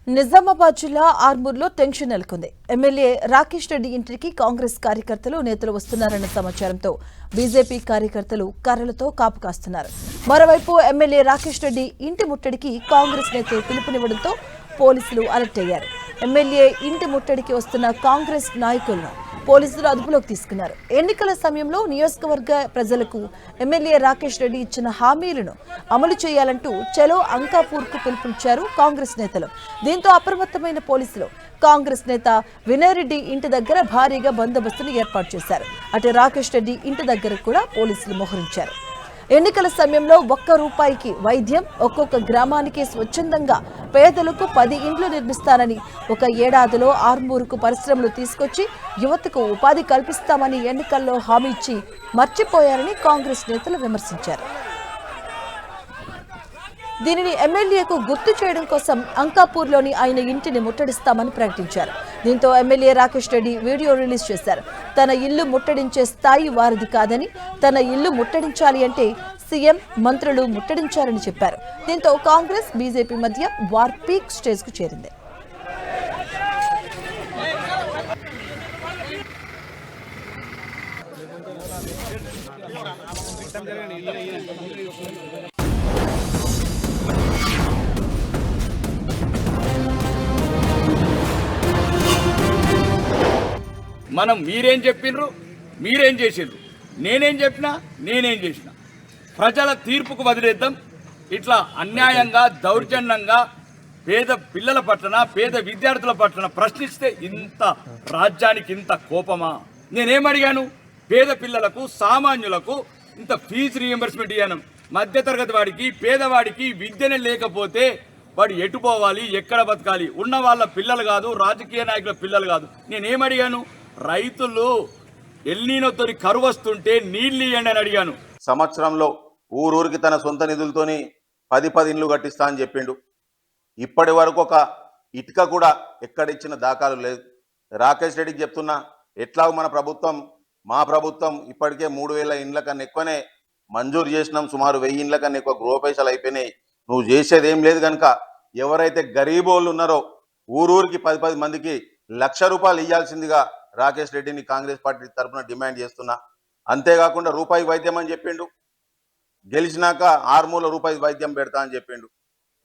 నిజామాబాద్ జిల్లా ఆర్మూర్లో టెన్షన్ నెలకొంది. ఎమ్మెల్యే రాకేష్ రెడ్డి ఇంటికి కాంగ్రెస్ కార్యకర్తలు నేతలు వస్తున్నారన్న సమాచారంతో బీజేపీ కార్యకర్తలు కర్రలతో కాపు కాస్తున్నారు. మరోవైపు ఎమ్మెల్యే రాకేష్ రెడ్డి ఇంటి ముట్టడికి కాంగ్రెస్ నేతలు పిలుపునివ్వడంతో పోలీసులు అలర్ట్ అయ్యారు. ఎమ్మెల్యే ఇంటి ముట్టడికి వస్తున్న కాంగ్రెస్ నాయకులను పోలీసులు అదుపులోకి తీసుకున్నారు. ఎన్నికల సమయంలో నియోజకవర్గ ప్రజలకు ఎమ్మెల్యే రాకేష్ రెడ్డి ఇచ్చిన హామీలను అమలు చేయాలంటూ చలో అంకాపూర్కు పిలుపునిచ్చారు కాంగ్రెస్ నేతలు. దీంతో అప్రమత్తమైన పోలీసులు కాంగ్రెస్ నేత వినయ్ రెడ్డి ఇంటి దగ్గర భారీగా బందోబస్తును ఏర్పాటు చేశారు. అటు రాకేష్ రెడ్డి ఇంటి దగ్గర కూడా పోలీసులు మోహరించారు. ఎన్నికల సమయంలో ₹1 వైద్యం, ఒక్కొక్క గ్రామానికి స్వచ్ఛందంగా పేదలకు 10 ఇండ్లు నిర్మిస్తానని, ఒక ఏడాదిలో ఆర్మూరుకు పరిశ్రమలు తీసుకొచ్చి యువతకు ఉపాధి కల్పిస్తామని ఎన్నికల్లో హామీ ఇచ్చి మర్చిపోయారని కాంగ్రెస్ నేతలు విమర్శించారు. దీనిని ఎమ్మెల్యేకు గుర్తు చేయడం కోసం అంకాపూర్లోని ఆయన ఇంటిని ముట్టడిస్తామని ప్రకటించారు. దీంతో MLA Rakesh Reddy video release చేశారు. తన ఇల్లు ముట్టడించే స్థాయి వారిది కాదని, తన ఇల్లు ముట్టడించాలి అంటే సీఎం, మంత్రులు ముట్టడించారని చెప్పారు. దీంతో కాంగ్రెస్, బీజేపీ మధ్య వార్ పీక్ స్టేజ్కు చేరింది. మనం మీరేం చెప్పిండ్రు, మీరేం చేసిండ్రు, నేనేం చెప్పినా, నేనేం చేసిన, ప్రజల తీర్పుకు వదిలేద్దాం. ఇట్లా అన్యాయంగా, దౌర్జన్యంగా పేద పిల్లల పట్ల, పేద విద్యార్థుల పట్ల ప్రశ్నిస్తే ఇంత రాజ్యానికి ఇంత కోపమా? నేనేమడిగాను? పేద పిల్లలకు, సామాన్యులకు ఇంత ఫీజు రీఎంబర్స్మెంట్ ఇవ్వను. మధ్యతరగతి వాడికి, పేదవాడికి విద్యనే లేకపోతే వాడు ఎటు పోవాలి, ఎక్కడ బతకాలి? ఉన్న వాళ్ళ పిల్లలు కాదు, రాజకీయ నాయకుల పిల్లలు కాదు. నేనేమడిగాను? రైతులు ఎల్నీనోతో కరువు వస్తుంటే నీళ్ళు ఇవ్వండి అని అడిగాను. సంవత్సరంలో ఊరూరికి తన సొంత నిధులతోని 10 ఇండ్లు కట్టిస్తా అని చెప్పిండు. ఇప్పటి వరకు ఒక ఇటుక కూడా ఎక్కడిచ్చిన దాఖలు లేదు. రాకేష్ రెడ్డికి చెప్తున్నా, ఎట్లాగో మా ప్రభుత్వం ఇప్పటికే 3000 ఇండ్ల కన్నా ఎక్కువనే మంజూరు చేసినాం. సుమారు 1000 ఇండ్ల కన్నా ఎక్కువ గృహ పైసలు అయిపోయినాయి. నువ్వు చేసేది ఏం లేదు కనుక ఎవరైతే గరీబోళ్ళు ఉన్నారో ఊరూరికి 10 మందికి ₹1,00,000 ఇవ్వాల్సిందిగా రాకేష్ రెడ్డిని కాంగ్రెస్ పార్టీ తరఫున డిమాండ్ చేస్తున్నా. అంతేకాకుండా ₹1 వైద్యం అని చెప్పిండు. గెలిచినాక ₹6 వైద్యం పెడతా అని చెప్పిండు.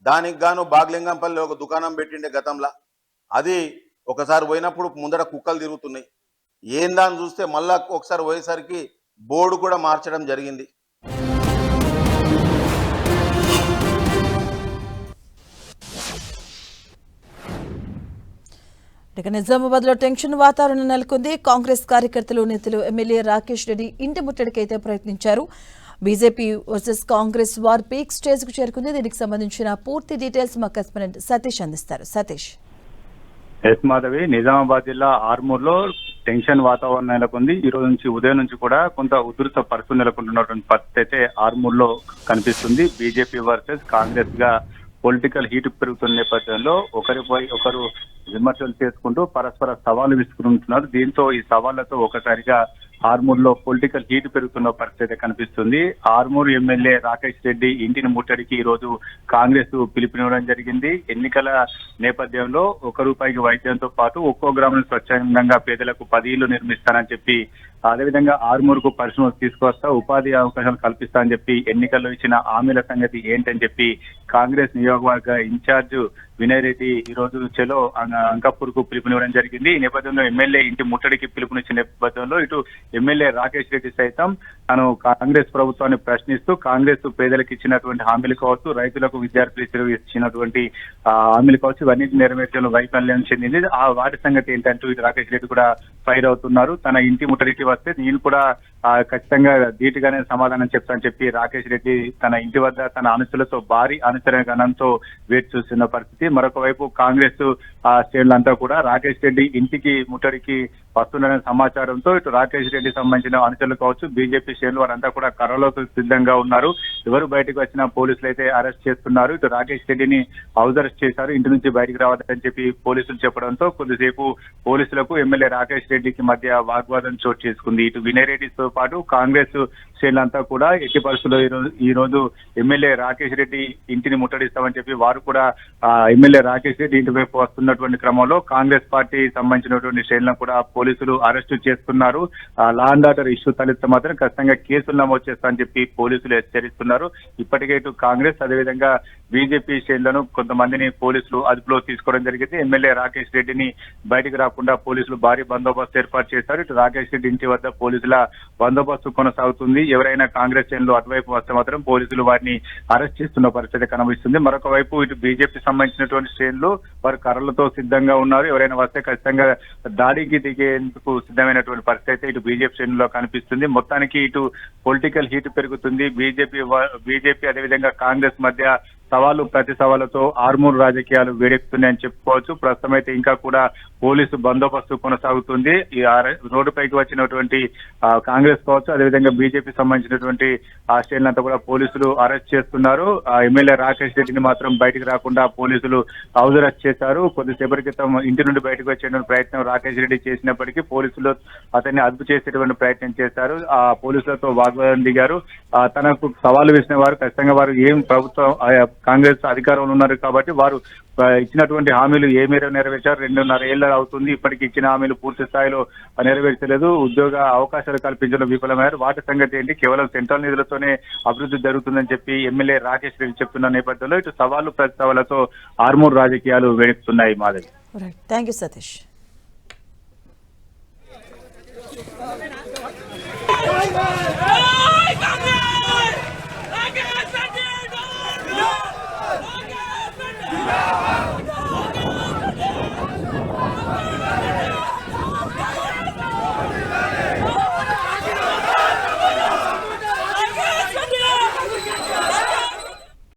దానికి గాను బాగ్లింగంపల్లి ఒక దుకాణం పెట్టిండే గతంలో. అది ఒకసారి పోయినప్పుడు ముందర కుక్కలు తిరుగుతున్నాయి. ఏందని చూస్తే మళ్ళా ఒకసారి పోయేసరికి బోర్డు కూడా మార్చడం జరిగింది. నిజామాబాద్ లో టెన్షన్ వాతావరణం నెలకొంది. కాంగ్రెస్ కార్యకర్తలు, నేతలు ఎమ్మెల్యే రాకేష్ రెడ్డి ఇంటి ముట్టడికైతే ప్రయత్నించారు. BJP versus Congress war peak stage కు చేరుకుంది. దీనికి సంబంధించిన పూర్తి డీటెయిల్స్ మా కరెస్పాండెంట్ సతీష్ అందిస్తారు. సతీష్. ఎస్ మాధవి, నిజామాబాద్ జిల్లా ఆర్మూర్లో టెన్షన్ వాతావరణం నెలకొంది. ఈ రోజు నుంచి ఉదయం నుంచి కూడా కొంత ఉధృత పరిస్థితి నెలకొంటున్నటువంటి పరిస్థితి అయితే ఆర్మూర్లో కనిపిస్తుంది. బీజేపీ వర్సెస్ కాంగ్రెస్ గా పొలిటికల్ హీట్ పెరుగుతున్న నేపథ్యంలో ఒకరిపై ఒకరు విమర్శలు చేసుకుంటూ పరస్పర సవాలు విసుకుంటున్నారు. దీంతో ఈ సవాళ్లతో ఒకసారిగా ఆర్మూర్లో పొలిటికల్ హీట్ పెరుగుతున్న పరిస్థితి కనిపిస్తుంది. ఆర్మూర్ ఎమ్మెల్యే రాకేష్ రెడ్డి ఇంటిని ముట్టడికి ఈ రోజు కాంగ్రెస్ పిలుపునివ్వడం జరిగింది. ఎన్నికల నేపథ్యంలో ₹1 వైద్యంతో పాటు ఒక్కో గ్రామం స్వచ్ఛందంగా పేదలకు 10 ఇళ్లు నిర్మిస్తానని చెప్పి, అదేవిధంగా ఆర్మూర్కు పరిశ్రమలు తీసుకొస్తా, ఉపాధి అవకాశాలు కల్పిస్తా అని చెప్పి ఎన్నికల్లో ఇచ్చిన హామీల సంగతి ఏంటని చెప్పి కాంగ్రెస్ నియోజకవర్గ ఇన్ఛార్జ్ వినయ్ రెడ్డి ఈ రోజు చెలో అంకాపూర్కు పిలుపునివ్వడం జరిగింది. ఈ నేపథ్యంలో ఎమ్మెల్యే ఇంటి ముట్టడికి పిలుపునిచ్చిన నేపథ్యంలో ఇటు ఎమ్మెల్యే రాకేష్ రెడ్డి సైతం తాను కాంగ్రెస్ ప్రభుత్వాన్ని ప్రశ్నిస్తూ కాంగ్రెస్ పేదలకు ఇచ్చినటువంటి హామీలు కావచ్చు, రైతులకు, విద్యార్థులకు ఇచ్చినటువంటి హామీలు కావచ్చు, ఇవన్నీ నెరవేర్చడంలో వైఫల్యం చెందింది. ఆ వాటి సంగతి ఏంటంటూ ఇటు రాకేష్ రెడ్డి కూడా ఫైర్ అవుతున్నారు. తన ఇంటి ముట్టడికి వస్తే నేను కూడా ఖచ్చితంగా ధీటుగానే సమాధానం చెప్తానని చెప్పి రాకేష్ రెడ్డి తన ఇంటి వద్ద తన అనుచరులతో భారీ అనుచరణ గణంతో వేచి చూస్తున్న పరిస్థితి. మరొక వైపు కాంగ్రెస్ శ్రేణులంతా కూడా రాకేష్ రెడ్డి ఇంటికి ముట్టడికి వస్తుందనే సమాచారంతో ఇటు రాకేష్ రెడ్డి సంబంధించిన అనుచరులు కావచ్చు, బీజేపీ శ్రేణులు వారంతా కూడా కర్రలోకి సిద్ధంగా ఉన్నారు. ఎవరు బయటకు వచ్చినా పోలీసులు అయితే అరెస్ట్ చేస్తున్నారు. ఇటు రాకేష్ రెడ్డిని హౌస్ అరెస్ట్ చేశారు. ఇంటి నుంచి బయటకు రావద్దని చెప్పి పోలీసులు చెప్పడంతో కొద్దిసేపు పోలీసులకు ఎమ్మెల్యే రాకేష్ రెడ్డికి మధ్య వాగ్వాదం చోటు చేసుకుంది. ఇటు వినయ్ రెడ్డితో పాటు కాంగ్రెస్ శ్రేణులంతా కూడా ఎట్టి పరిస్థితుల్లో ఈ రోజు ఎమ్మెల్యే రాకేష్ రెడ్డి ఇంటిని ముట్టడిస్తామని చెప్పి వారు కూడా ఎమ్మెల్యే రాకేష్ రెడ్డి ఇంటి వైపు వస్తున్నటువంటి క్రమంలో కాంగ్రెస్ పార్టీ సంబంధించినటువంటి శ్రేణులను కూడా పోలీసులు అరెస్టు చేస్తున్నారు. లా అండ్ ఆర్డర్ ఇష్యూ తలెత్తే మాత్రం ఖచ్చితంగా కేసులు నమోదు చేస్తామని చెప్పి పోలీసులు హెచ్చరిస్తున్నారు. ఇప్పటికే ఇటు కాంగ్రెస్ అదేవిధంగా బీజేపీ శ్రేణులను కొంతమందిని పోలీసులు అదుపులో తీసుకోవడం జరిగింది. ఎమ్మెల్యే రాకేష్ రెడ్డిని బయటకు రాకుండా పోలీసులు భారీ బందోబస్తు ఏర్పాటు చేశారు. ఇటు రాకేష్ రెడ్డి ఇంటి వద్ద పోలీసుల బందోబస్తు కొనసాగుతుంది. ఎవరైనా కాంగ్రెస్ శ్రేణులు అటువైపు వస్తే మాత్రం పోలీసులు వారిని అరెస్ట్ చేస్తున్న పరిస్థితి కనిపిస్తుంది. మరొక వైపు ఇటు బీజేపీ సంబంధించినటువంటి శ్రేణులు వారు కర్రలతో సిద్ధంగా ఉన్నారు. ఎవరైనా వస్తే ఖచ్చితంగా దాడికి దిగేందుకు సిద్ధమైనటువంటి పరిస్థితి అయితే ఇటు బీజేపీ శ్రేణుల్లో కనిపిస్తుంది. మొత్తానికి ఇటు పొలిటికల్ హీట్ పెరుగుతుంది. బీజేపీ అదేవిధంగా కాంగ్రెస్ మధ్య సవాలు ప్రతి సవాలుతో ఆర్మూర్ రాజకీయాలు వేడెక్కుతున్నాయని చెప్పుకోవచ్చు. ప్రస్తుతం అయితే ఇంకా కూడా పోలీసు బందోబస్తు కొనసాగుతుంది. ఈ రోడ్డుపైకి వచ్చినటువంటి కాంగ్రెస్ కావచ్చు అదేవిధంగా బీజేపీ సంబంధించినటువంటి ఆ శ్రేణులంతా కూడా పోలీసులు అరెస్ట్ చేస్తున్నారు. ఎమ్మెల్యే రాకేష్ రెడ్డిని మాత్రం బయటకు రాకుండా పోలీసులు హౌస్ అరెస్ట్ చేశారు. కొద్దిసేపటి క్రితం ఇంటి నుండి బయటకు వచ్చేటువంటి ప్రయత్నం రాకేష్ రెడ్డి చేసినప్పటికీ పోలీసులు అతన్ని అదుపు చేసేటువంటి ప్రయత్నం చేశారు. ఆ పోలీసులతో వాగ్వాదం దిగారు. తనకు సవాలు వేసిన వారు ఖచ్చితంగా వారు ఏం ప్రభుత్వం కాంగ్రెస్ అధికారంలో ఉన్నారు కాబట్టి వారు ఇచ్చినటువంటి హామీలు ఏ మేర నెరవేర్చారు. 2.5 ఏళ్ల అవుతుంది. ఇప్పటికి ఇచ్చిన హామీలు పూర్తి స్థాయిలో నెరవేర్చలేదు. ఉద్యోగ అవకాశాలు కల్పించడం విఫలమయ్యారు. వాటి సంగతి ఏంటి, కేవలం సెంట్రల్ నిధులతోనే అభివృద్ధి జరుగుతుందని చెప్పి ఎమ్మెల్యే రాకేష్ రెడ్డి చెప్తున్న నేపథ్యంలో ఇటు సవాళ్లు ప్రతి సవాళ్లతో ఆర్మూర్ రాజకీయాలు వేడెక్కుతున్నాయి. Madhavi. Thank you Satish. Bye bye.